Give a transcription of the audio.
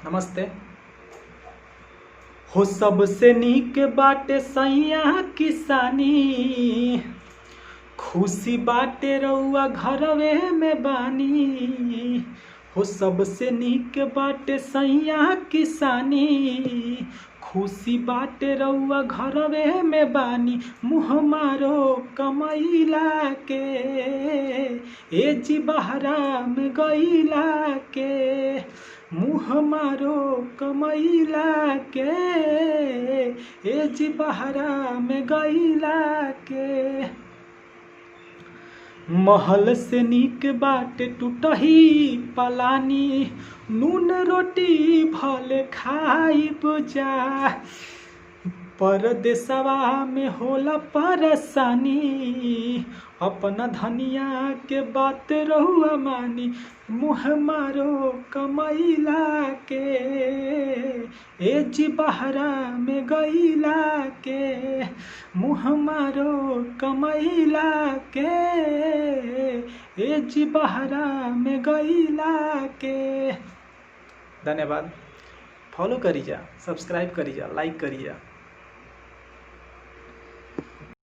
नमस्ते। हो सबसे नीक बाटे सैया किसानी, खुशी बाटे रउआ घरवे में बानी। हो सबसे नीक बाटे सैया किसानी, खुशी बाटे रउआ घरवे में बानी। मुँह मारो कमैला के, ए जी बहरा में गईला के। मुँह मारो कमैला के, ए जी बहरा में गईला के। महल से नीक बाटे टूटही पलानी, नून रोटी भले खाइब जा। परदेसवा में होला परेशानी, अपना धनिया के बात रहुआ मानी। मुँह मारो कमैला के, ए जी बहरा में गईला के। मुँह मारो कमैला के, ए जी बहरा में गईला के। धन्यवाद। फॉलो करिए, सब्सक्राइब करिए, लाइक करिए।